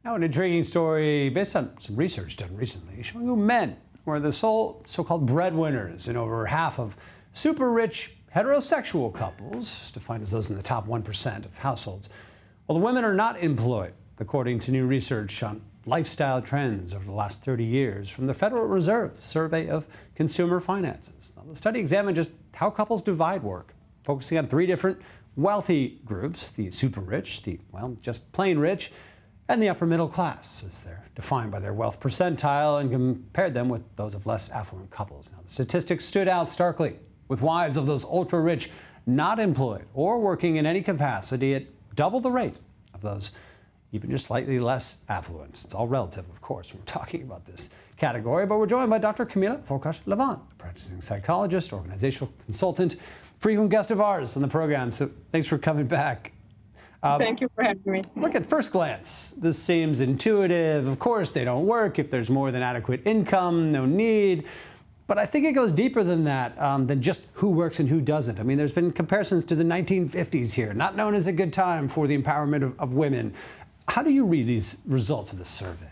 Now, an intriguing story based on some research done recently showing who men were the sole so-called breadwinners in over half of super rich heterosexual couples, defined as those in the top 1% of households. Well, the women are not employed, according to new research on lifestyle trends over the last 30 years from the Federal Reserve Survey of Consumer Finances. Now, the study examined just how couples divide work, focusing on three different wealthy groups: the super rich, the, well, just plain rich, and the upper middle class, as they're defined by their wealth percentile, and compared them with those of less affluent couples. Now, the statistics stood out starkly, with wives of those ultra-rich not employed or working in any capacity at double the rate of those even just slightly less affluent. It's all relative, of course, when we're talking about this category, but we're joined by Dr. Camila Forcas-Levant, a practicing psychologist, organizational consultant, frequent guest of ours on the program. So thanks for coming back. Thank you for having me. Look, at first glance, this seems intuitive. Of course, they don't work if there's more than adequate income, no need. But I think it goes deeper than that, than just who works and who doesn't. I mean, there's been comparisons to the 1950s here, not known as a good time for the empowerment of women. How do you read these results of this survey?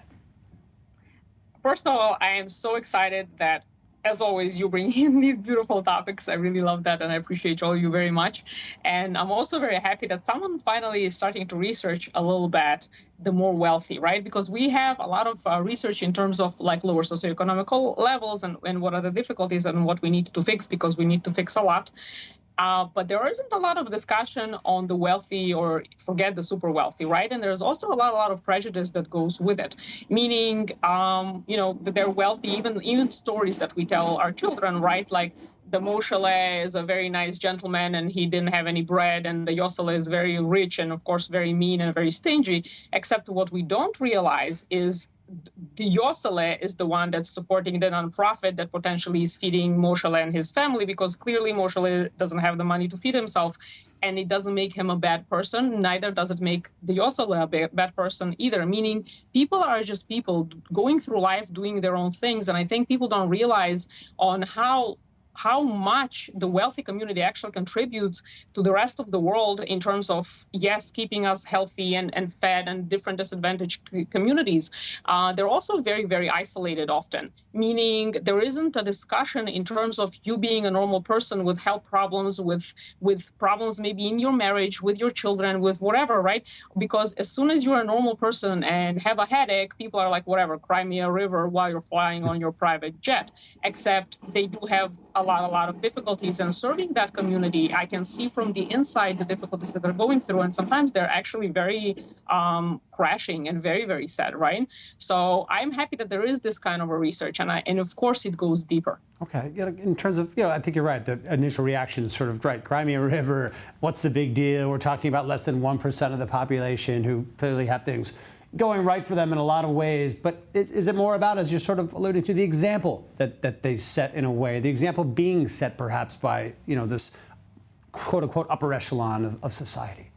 First of all, I am so excited that, as always, you bring in these beautiful topics. I really love that, and I appreciate all you very much. And I'm also very happy that someone finally is starting to research a little bit the more wealthy, right? Because we have a lot of research in terms of like lower socioeconomic levels and what are the difficulties and what we need to fix, because we need to fix a lot. But there isn't a lot of discussion on the wealthy, or forget the super wealthy, right? And there's also a lot of prejudice that goes with it, meaning, that they're wealthy, even stories that we tell our children, right? Like the Moshe is a very nice gentleman and he didn't have any bread, and the Yosele is very rich and, of course, very mean and very stingy, except what we don't realize is the Yosele is the one that's supporting the nonprofit that potentially is feeding Moshe and his family, because clearly Moshe doesn't have the money to feed himself, and it doesn't make him a bad person. Neither does it make the Yosele a bad person either, meaning people are just people going through life doing their own things. And I think people don't realize on how much the wealthy community actually contributes to the rest of the world in terms of, yes, keeping us healthy and fed and different disadvantaged communities. They're also very, very isolated often, meaning there isn't a discussion in terms of you being a normal person with health problems, with problems maybe in your marriage, with your children, with whatever, right? Because as soon as you're a normal person and have a headache, people are like, whatever, cry me a river while you're flying on your private jet. Except they do have a lot of difficulties, and serving that community, I can see from the inside the difficulties that they're going through, and sometimes they're actually very crashing and very, very sad, right? So I'm happy that there is this kind of a research, and of course it goes deeper. Okay, in terms of, I think you're right. The initial reaction is sort of right. Cry me a river. What's the big deal? We're talking about less than 1% of the population who clearly have things going right for them in a lot of ways. But is it more about, as you're sort of alluding to, the example that they set in a way, the example being set perhaps by, this quote unquote upper echelon of society?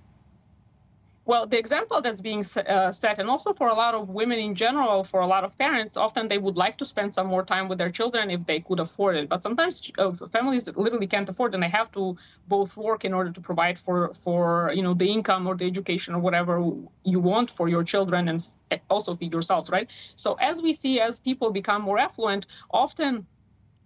Well, the example that's being set, and also for a lot of women in general, for a lot of parents, often they would like to spend some more time with their children if they could afford it. But sometimes families literally can't afford it, and they have to both work in order to provide for the income or the education or whatever you want for your children, and also feed yourselves, right? So as people become more affluent, often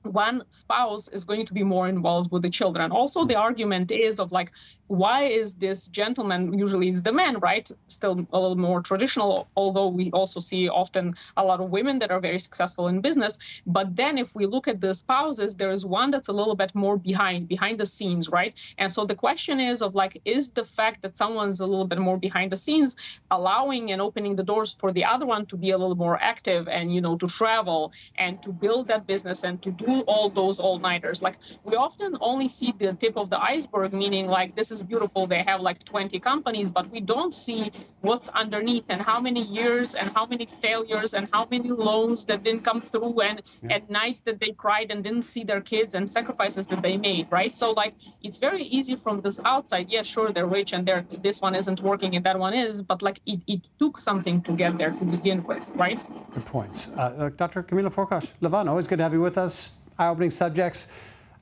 one spouse is going to be more involved with the children. Also, the argument is of like, why is this gentleman, usually it's the man, right? Still a little more traditional, although we also see often a lot of women that are very successful in business. But then if we look at the spouses, there is one that's a little bit more behind the scenes, right? And so the question is of like, is the fact that someone's a little bit more behind the scenes allowing and opening the doors for the other one to be a little more active and, to travel and to build that business and to do all those all-nighters? Like, we often only see the tip of the iceberg, meaning like, this is beautiful, they have like 20 companies, but we don't see what's underneath and how many years and how many failures and how many loans that didn't come through, and at nights that they cried and didn't see their kids, and sacrifices that they made, right? So like, it's very easy from this outside. Yeah, sure, they're rich and this one isn't working and that one is, but like it took something to get there to begin with, right? Good points. Dr. Camila Forcas-Levant, always good to have you with us. Eye-opening subjects,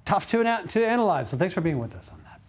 tough to analyze, so thanks for being with us on that.